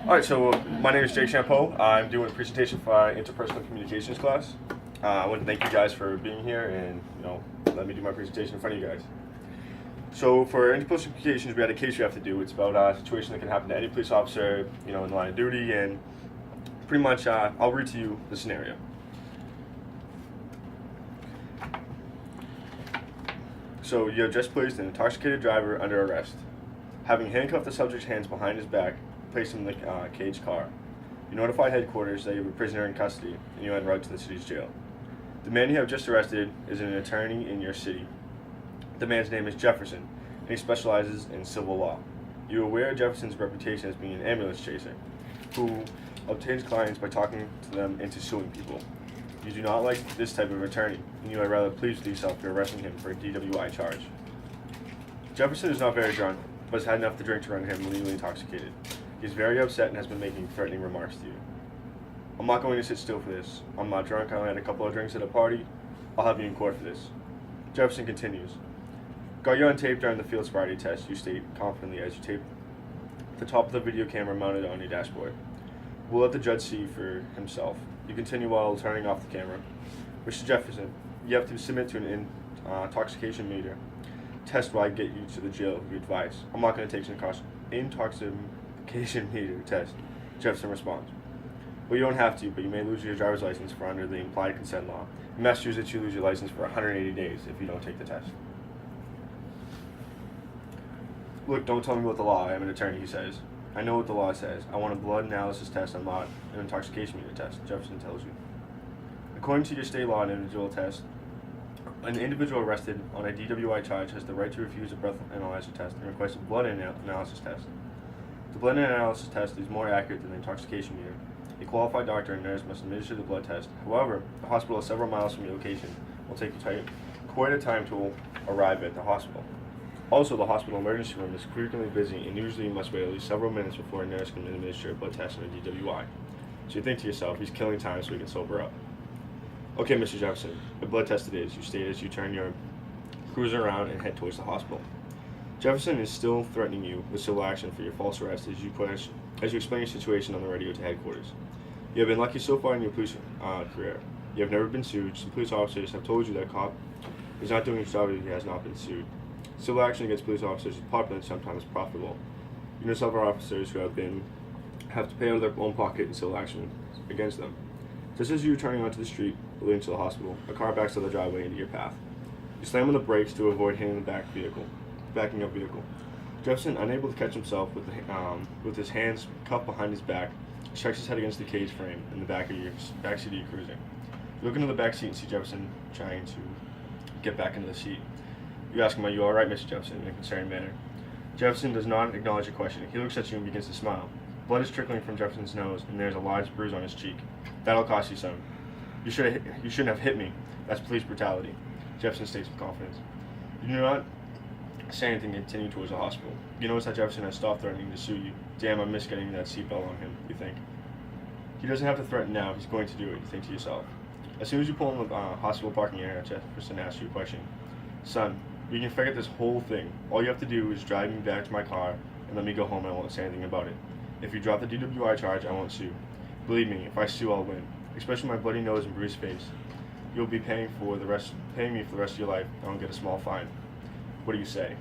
Alright, so my name is Jake Champeau. I'm doing a presentation for our interpersonal communications class. I want to thank you guys for being here and let me do my presentation in front of you guys. So for interpersonal communications, we had a case we have to do. It's about a situation that can happen to any police officer, in the line of duty, and pretty much I'll read to you the scenario. So you have just placed an intoxicated driver under arrest. Having handcuffed the subject's hands behind his back, placed him in the caged car. You notify headquarters that you have a prisoner in custody, and you head right to the city's jail. The man you have just arrested is an attorney in your city. The man's name is Jefferson, and he specializes in civil law. You are aware of Jefferson's reputation as being an ambulance chaser, who obtains clients by talking to them into suing people. You do not like this type of attorney, and you are rather pleased with yourself for arresting him for a DWI charge. Jefferson is not very drunk, but has had enough to drink to render him legally intoxicated. He is very upset and has been making threatening remarks to you. I'm not going to sit still for this. I'm not drunk. I only had a couple of drinks at a party. I'll have you in court for this. Jefferson continues. Got you on tape during the field sobriety test, you state confidently as you tape the top of the video camera mounted on your dashboard. We'll let the judge see for himself. You continue while turning off the camera. Mr. Jefferson, you have to submit to an intoxication meter test while I get you to the jail, you advise. I'm not going to take an intoxication meter test. Jefferson responds. Well, you don't have to, but you may lose your driver's license for under the implied consent law. In Massachusetts, you lose your license for 180 days if you don't take the test. Look, don't tell me about the law. I am an attorney, he says. I know what the law says. I want a blood analysis test and not an intoxication meter test, Jefferson tells you. According to your state law, an individual arrested on a DWI charge has the right to refuse a breath analyzer test and request a blood analysis test. The blood analysis test is more accurate than the intoxication meter. A qualified doctor and nurse must administer the blood test. However, the hospital is several miles from your location. It will take you quite a time to arrive at the hospital. Also, the hospital emergency room is frequently busy and usually you must wait at least several minutes before a nurse can administer a blood test on a DWI. So you think to yourself, he's killing time so he can sober up. Okay, Mr. Jefferson, a blood test it is, you state as you turn your cruiser around and head towards the hospital. Jefferson is still threatening you with civil action for your false arrest as you explain your situation on the radio to headquarters. You have been lucky so far in your police career. You have never been sued. Some police officers have told you that a cop is not doing his job if he has not been sued. Civil action against police officers is popular and sometimes profitable. You know several officers who have to pay out of their own pocket in civil action against them. Just as you are turning onto the street leading to the hospital, a car backs to the driveway into your path. You slam on the brakes to avoid hitting the backing up vehicle. Jefferson, unable to catch himself with his hands cuffed behind his back, strikes his head against the cage frame in the backseat of your cruiser. You look into the back seat and see Jefferson trying to get back into the seat. You ask him, "Are you all right, Mr. Jefferson?" in a concerned manner. Jefferson does not acknowledge your question. He looks at you and begins to smile. Blood is trickling from Jefferson's nose, and there's a large bruise on his cheek. That'll cost you some. You shouldn't have hit me. That's police brutality. Jefferson states with confidence. You do not say anything and continue towards the hospital. You notice that Jefferson has stopped threatening to sue you. Damn, I missed getting that seatbelt on him, you think. He doesn't have to threaten now. He's going to do it, you think to yourself. As soon as you pull in the hospital parking area, Jefferson asks you a question. Son, we can forget this whole thing. All you have to do is drive me back to my car and let me go home and I won't say anything about it. If you drop the DWI charge, I won't sue. Believe me, if I sue, I'll win. Especially my bloody nose and bruised face. You'll be paying me for the rest of your life. I don't get a small fine. What do you say?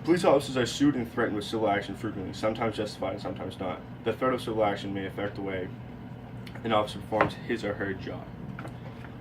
Police officers are sued and threatened with civil action frequently, sometimes justified and sometimes not. The threat of civil action may affect the way an officer performs his or her job.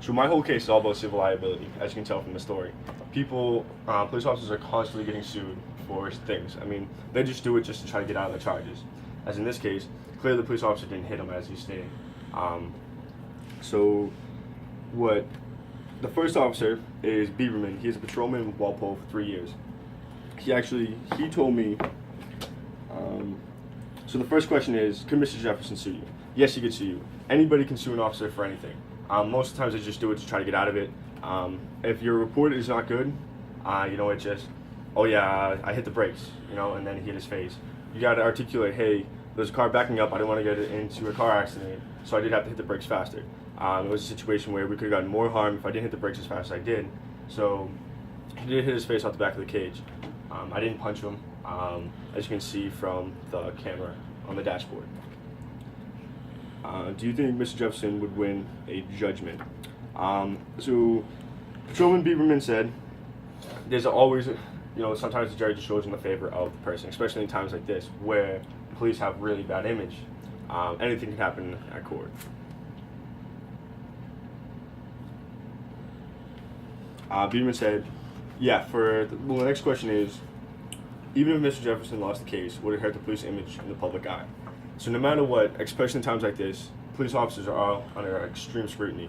So my whole case is all about civil liability, as you can tell from the story. Police officers are constantly getting sued for things. I mean, they just do it just to try to get out of the charges. As in this case, clearly the police officer didn't hit him, as he stated. The first officer is Bieberman. He is a patrolman in Walpole for 3 years. He told me, so the first question is, can Mr. Jefferson sue you? Yes, he could sue you. Anybody can sue an officer for anything. Most of the times they just do it to try to get out of it. If your report is not good, it just, oh yeah, I hit the brakes, and then he hit his face. You got to articulate, hey, there's a car backing up, I didn't want to get into a car accident, so I did have to hit the brakes faster. It was a situation where we could have gotten more harm if I didn't hit the brakes as fast as I did. So he did hit his face off the back of the cage. I didn't punch him. as you can see from the camera on the dashboard. Do you think Mr. Jefferson would win a judgment? So Patrolman Bieberman said, there's always, sometimes the jury just goes in the favor of the person, especially in times like this where police have really bad image. Anything can happen at court. Bieberman said, yeah, the next question is, even if Mr. Jefferson lost the case, would it hurt the police image in the public eye? So no matter what, especially in times like this, police officers are all under extreme scrutiny.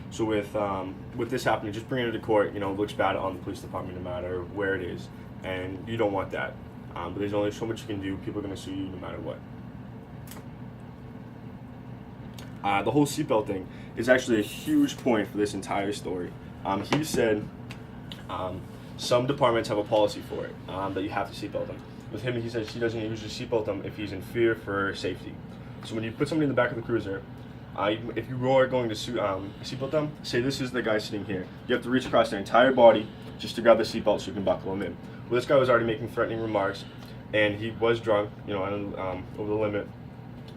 So with this happening, just bringing it to court, it looks bad on the police department no matter where it is, and you don't want that. But there's only so much you can do. People are going to sue you no matter what. The whole seatbelt thing is actually a huge point for this entire story. He said some departments have a policy for it, that you have to seatbelt them. With him, he says he doesn't usually seatbelt them if he's in fear for safety. So when you put somebody in the back of the cruiser, if you are going to seatbelt them, say this is the guy sitting here. You have to reach across their entire body just to grab the seatbelt so you can buckle him in. Well, this guy was already making threatening remarks, and he was drunk, over the limit.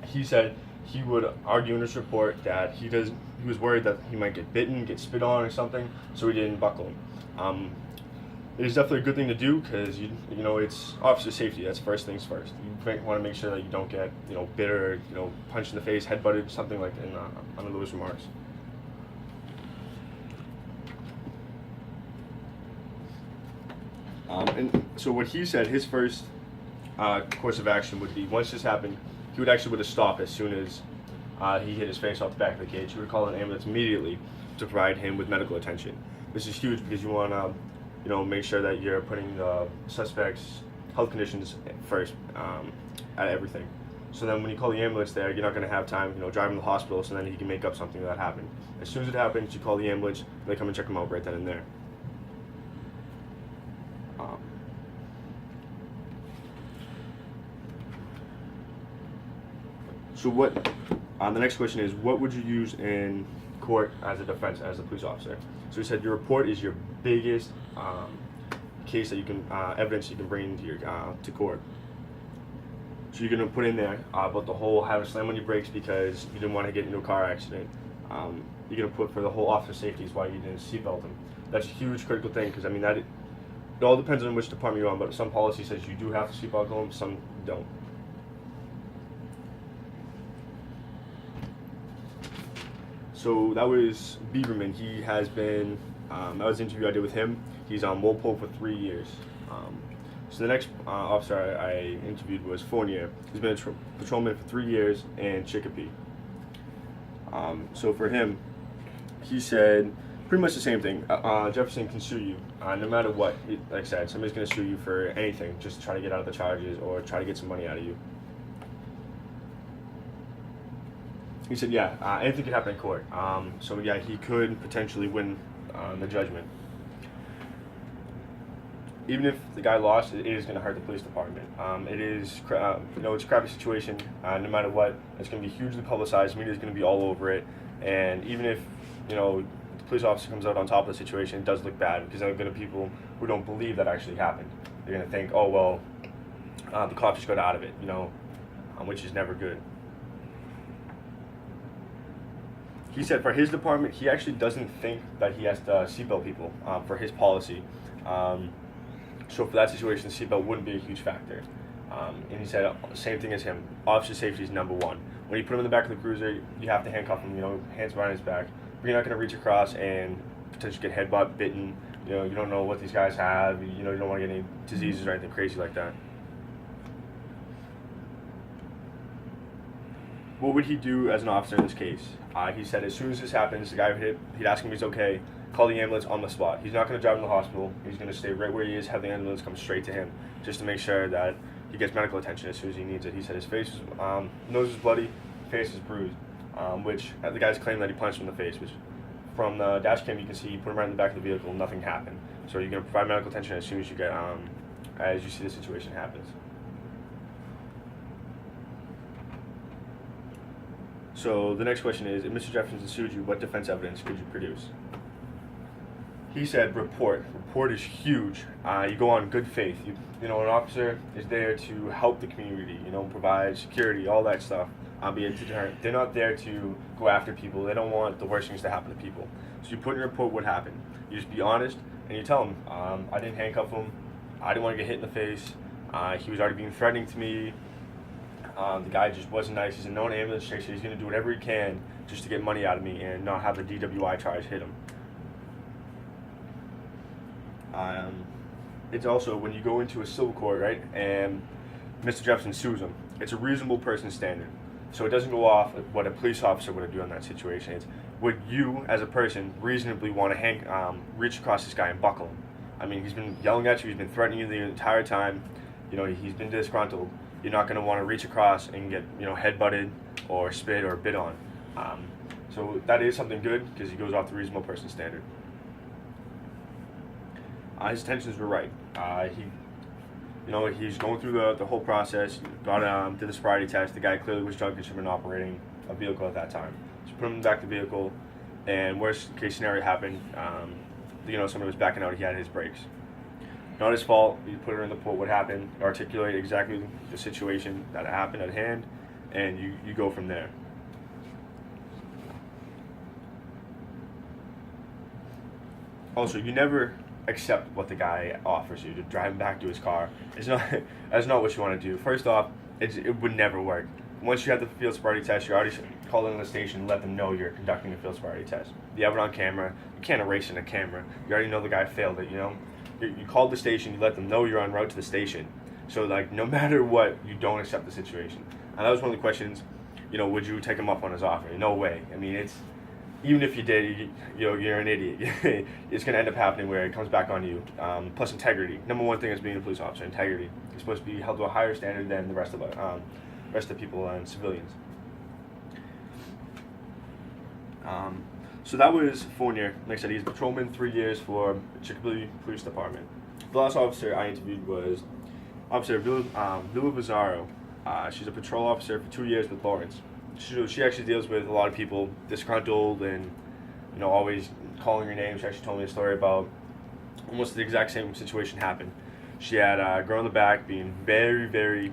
He said he would argue in his report that he was worried that he might get bitten, get spit on or something, so he didn't buckle him. It is definitely a good thing to do because it's officer safety. That's first things first. You want to make sure that you don't get bit or punched in the face, head-butted, something like in under those remarks. And so what he said, his first course of action would be, once this happened, he would have stopped as soon as he hit his face off the back of the cage. He would call an ambulance immediately to provide him with medical attention. This is huge because you want to make sure that you're putting the suspect's health conditions first at everything. So then when you call the ambulance there, you're not going to have time, driving to the hospital so then he can make up something that happened. As soon as it happens, you call the ambulance, they come and check him out right then and there. The next question is, what would you use in court as a defense, as a police officer? So he said your report is your biggest case that you can, evidence you can bring into to court. So you're going to put in there about the whole having to slam on your brakes because you didn't want to get into a car accident. You're going to put for the whole officer safety is why you didn't seatbelt them. That's a huge critical thing because it all depends on which department you're on, but some policy says you do have to seatbelt them, some don't. So that was Bieberman. He has been, that was the interview I did with him. He's on Walpole for 3 years. So the next officer I interviewed was Fournier. He's been a patrolman for 3 years in Chicopee. So for him, he said pretty much the same thing. Jefferson can sue you no matter what. Like I said, somebody's going to sue you for anything, just to try to get out of the charges or try to get some money out of you. He said, yeah, anything could happen in court. So yeah, he could potentially win the judgment. Even if the guy lost, it is going to hurt the police department. It is, it's a crappy situation. No matter what, it's going to be hugely publicized. Media is going to be all over it. And even if, the police officer comes out on top of the situation, it does look bad because there are going to be people who don't believe that actually happened. They're going to think, oh, well, the cops just got out of it, which is never good. He said for his department, he actually doesn't think that he has to seatbelt people for his policy. So for that situation, the seatbelt wouldn't be a huge factor. And he said, same thing as him, officer safety is number one. When you put him in the back of the cruiser, you have to handcuff him, hands behind his back. But you're not going to reach across and potentially get headbutt, bitten. You don't know what these guys have. You don't want to get any diseases or anything crazy like that. What would he do as an officer in this case? He said as soon as this happens, the guy he'd ask him if he's okay, call the ambulance on the spot. He's not going to drive him to the hospital. He's going to stay right where he is, have the ambulance come straight to him, just to make sure that he gets medical attention as soon as he needs it. He said his nose is bloody, face is bruised, which the guys claim that he punched him in the face, which from the dash cam you can see he put him right in the back of the vehicle, nothing happened. So you're going to provide medical attention as soon as as you see the situation happens. So the next question is, if Mr. Jefferson sued you, what defense evidence could you produce? He said, report. Report is huge. You go on good faith. An officer is there to help the community, provide security, all that stuff, be a deterrent. They're not there to go after people. They don't want the worst things to happen to people. So you put in a report what happened. You just be honest, and you tell them, I didn't handcuff him. I didn't want to get hit in the face. He was already being threatening to me. The guy just wasn't nice. He's a known ambulance chaser. He's going to do whatever he can just to get money out of me and not have the DWI charge hit him. It's also when you go into a civil court, right, and Mr. Jefferson sues him, it's a reasonable person standard. So it doesn't go off what a police officer would do in that situation. It's would you, as a person, reasonably want to reach across this guy and buckle him? I mean, he's been yelling at you, he's been threatening you the entire time, he's been disgruntled. You're not going to want to reach across and get, head-butted or spit or bit on. So that is something good because he goes off the reasonable person standard. His intentions were right. He's going through the whole process. Did the sobriety test. The guy clearly was drunk and should have been operating a vehicle at that time. So put him in the back of the vehicle, and worst case scenario happened. Somebody was backing out. He had his brakes. Not his fault. You put her in the report what happened. Articulate exactly the situation that happened at hand, and you go from there. Also, you never accept what the guy offers you to drive him back to his car. That's not what you want to do. First off, it would never work. Once you have the field sobriety test, you already call in the station and let them know you're conducting a field sobriety test. You have it on camera. You can't erase it in a camera. You already know the guy failed it, You called the station, you let them know you're en route to the station. So, no matter what, you don't accept the situation. And that was one of the questions, would you take him up on his offer? No way. I mean, even if you did, you're an idiot. It's going to end up happening where it comes back on you. Plus integrity. Number one thing is being a police officer, integrity. You're supposed to be held to a higher standard than the rest of people and civilians. So that was Fournier. Like I said, he's a patrolman, 3 years for Chicopee Police Department. The last officer I interviewed was Officer Villa Bizzaro. She's a patrol officer for 2 years with Lawrence. She actually deals with a lot of people disgruntled and always calling your name. She actually told me a story about almost the exact same situation happened. She had a girl in the back being very, very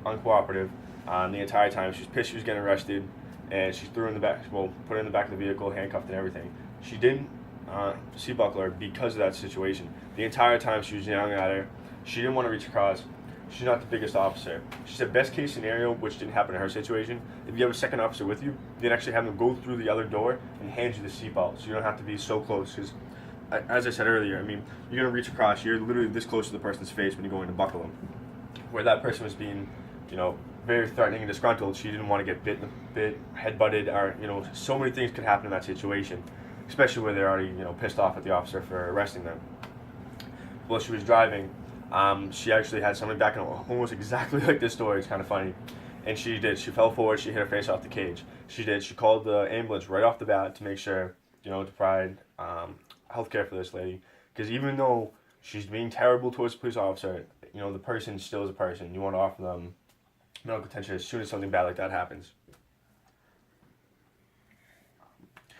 uncooperative the entire time. She was pissed she was getting arrested, and she threw her in the back. Well, put her in the back of the vehicle, handcuffed and everything. She didn't seat buckle her because of that situation. The entire time she was yelling at her. She didn't want to reach across. She's not the biggest officer. She said best case scenario, which didn't happen in her situation, if you have a second officer with you, you can actually have them go through the other door and hand you the seatbelt, so you don't have to be so close. Because, as I said earlier, you're going to reach across. You're literally this close to the person's face when you're going to buckle them. Where that person was being, very threatening and disgruntled, she didn't want to get bit, head-butted, or, so many things could happen in that situation, especially where they're already, pissed off at the officer for arresting them. While she was driving, she actually had somebody backing up almost exactly like this story. It's kind of funny. And she did. She fell forward. She hit her face off the cage. She did. She called the ambulance right off the bat to make sure, to provide health care for this lady. Because even though she's being terrible towards the police officer, the person still is a person. You want to offer them medical attention as soon as something bad like that happens.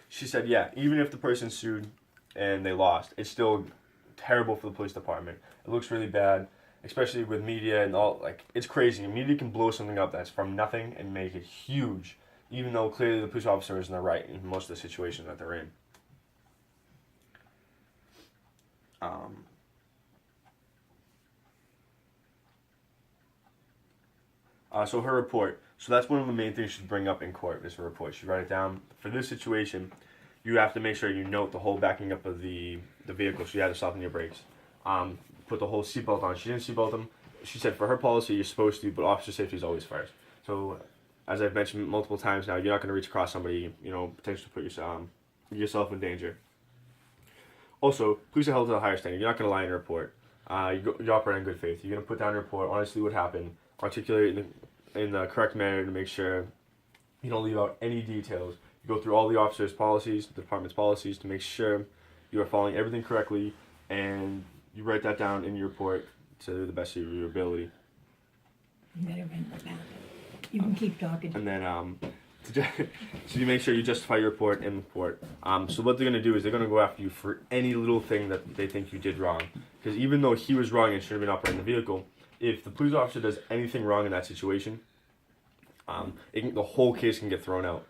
She said, yeah, even if the person sued and they lost, it's still terrible for the police department. It looks really bad, especially with media and all. It's crazy. Media can blow something up that's from nothing and make it huge, even though clearly the police officer is in the right in most of the situations that they're in. So her report. So that's one of the main things she'd bring up in court is her report. She'd write it down. For this situation, you have to make sure you note the whole backing up of the vehicle. So you had to soften your brakes. Put the whole seatbelt on. She didn't seatbelt them. She said for her policy, you're supposed to, but officer safety is always first. So, as I've mentioned multiple times now, you're not going to reach across somebody, potentially put yourself in danger. Also, police are held to a higher standard. You're not going to lie in a report. You operate in good faith. You're going to put down a report, honestly what happened, articulate it in the correct manner to make sure you don't leave out any details. You go through all the officers' policies, the department's policies to make sure you are following everything correctly, and you write that down in your report to the best of your ability. You better write that down. You can keep talking. And then So you make sure you justify your report in the report. So what they're going to do is they're going to go after you for any little thing that they think you did wrong. Because even though he was wrong and should have been operating the vehicle, if the police officer does anything wrong in that situation, the whole case can get thrown out.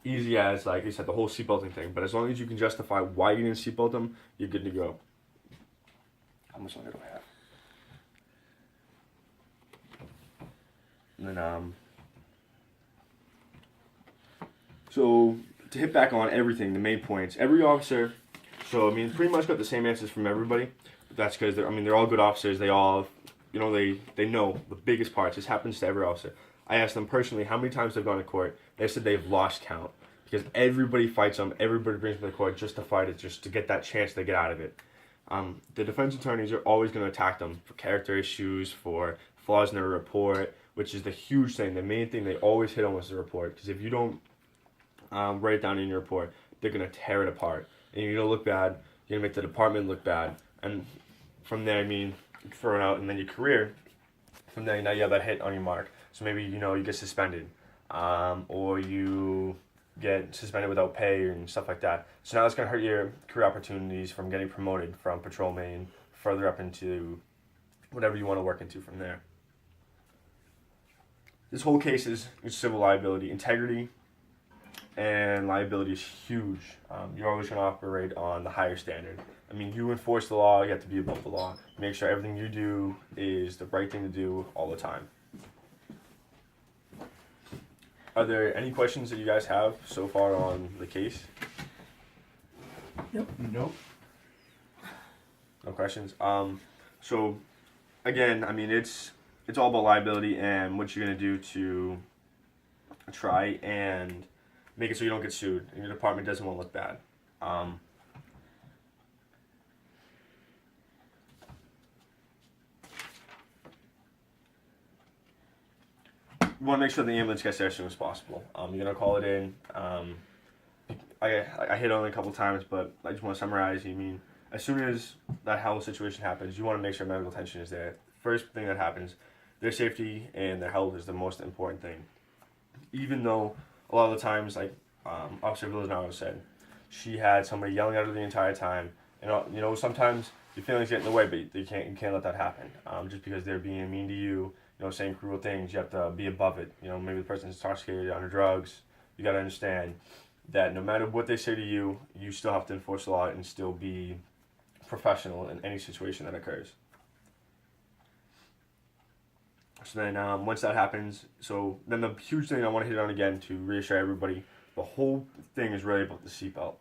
Easy as, like I said, the whole seatbelting thing. But as long as you can justify why you didn't seatbelt them, you're good to go. How much longer do I have? And then, so to hit back on everything, the main points, every officer, so I mean, pretty much got the same answers from everybody. But that's because they're all good officers. They all, they know the biggest parts. This happens to every officer. I asked them personally how many times they've gone to court. They said they've lost count because everybody fights them. Everybody brings them to court just to fight it, just to get that chance to get out of it. The defense attorneys are always going to attack them for character issues, for flaws in their report, which is the huge thing. The main thing they always hit on was the report. Because if you don't write it down in your report, they're going to tear it apart. And you're going to look bad. You're going to make the department look bad. And from there, throw it out. And then your career, from there, now you have that hit on your mark. So maybe, you get suspended. Or you get suspended without pay and stuff like that. So now it's going to hurt your career opportunities from getting promoted from patrolman further up into whatever you want to work into from there. This whole case is civil liability. Integrity and liability is huge. You're always going to operate on the higher standard. You enforce the law, you have to be above the law. Make sure everything you do is the right thing to do all the time. Are there any questions that you guys have so far on the case? Nope. No questions. So again, it's all about liability and what you're gonna do to try and make it so you don't get sued and your department doesn't want to look bad. You want to make sure the ambulance gets there as soon as possible. You're gonna call it in. I hit on it a couple times, but I just want to summarize. As soon as that whole situation happens, you want to make sure medical attention is there. First thing that happens, their safety and their health is the most important thing. Even though a lot of the times, like Officer Villanaro said, she had somebody yelling at her the entire time. Sometimes your feelings get in the way, but you can't let that happen. Just because they're being mean to you, saying cruel things, you have to be above it. Maybe the person's intoxicated, under drugs. You got to understand that no matter what they say to you, you still have to enforce the law and still be professional in any situation that occurs. So then once that happens, then the huge thing I want to hit on again to reassure everybody, the whole thing is really about the seatbelt.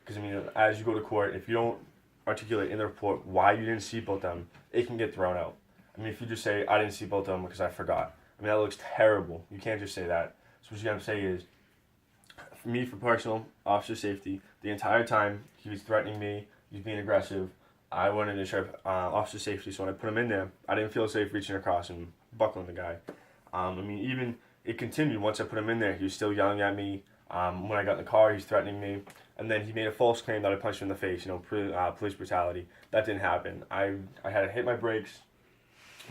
Because as you go to court, if you don't articulate in the report why you didn't seatbelt them, it can get thrown out. If you just say, I didn't seatbelt them because I forgot, that looks terrible. You can't just say that. So what you got to say is, for me, for personal officer safety, the entire time he was threatening me, he was being aggressive, I wanted to ensure officer safety, so when I put him in there, I didn't feel safe reaching across and buckling the guy. Even it continued once I put him in there. He was still yelling at me. When I got in the car, he's threatening me. And then he made a false claim that I punched him in the face, police brutality. That didn't happen. I had to hit my brakes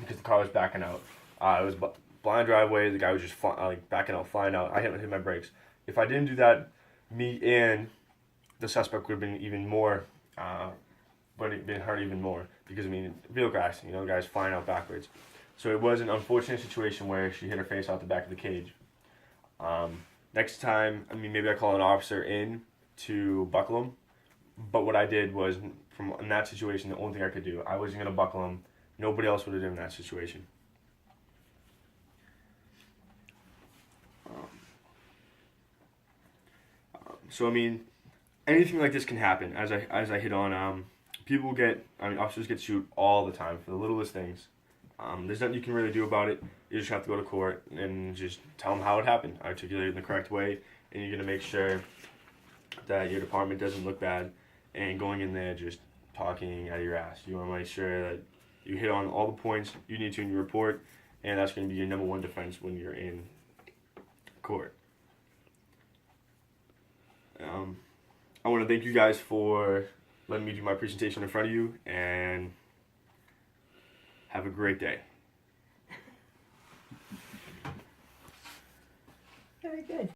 because the car was backing out. It was blind driveway. The guy was just backing out, flying out. I hit my brakes. If I didn't do that, me and the suspect would have been even more, been hurt even more because vehicle accident. The guy's flying out backwards. So it was an unfortunate situation where she hit her face out the back of the cage. Next time, maybe I call an officer in to buckle him. But what I did was, in that situation, the only thing I could do, I wasn't going to buckle him. Nobody else would have done in that situation. Anything like this can happen. As I hit on, officers get sued all the time for the littlest things. There's nothing you can really do about it. You just have to go to court and just tell them how it happened, articulate it in the correct way, and you're gonna make sure that your department doesn't look bad and going in there just talking out of your ass. You want to make sure that you hit on all the points you need to in your report, and that's going to be your number one defense when you're in court. I want to thank you guys for letting me do my presentation in front of you, and have a great day. Very good.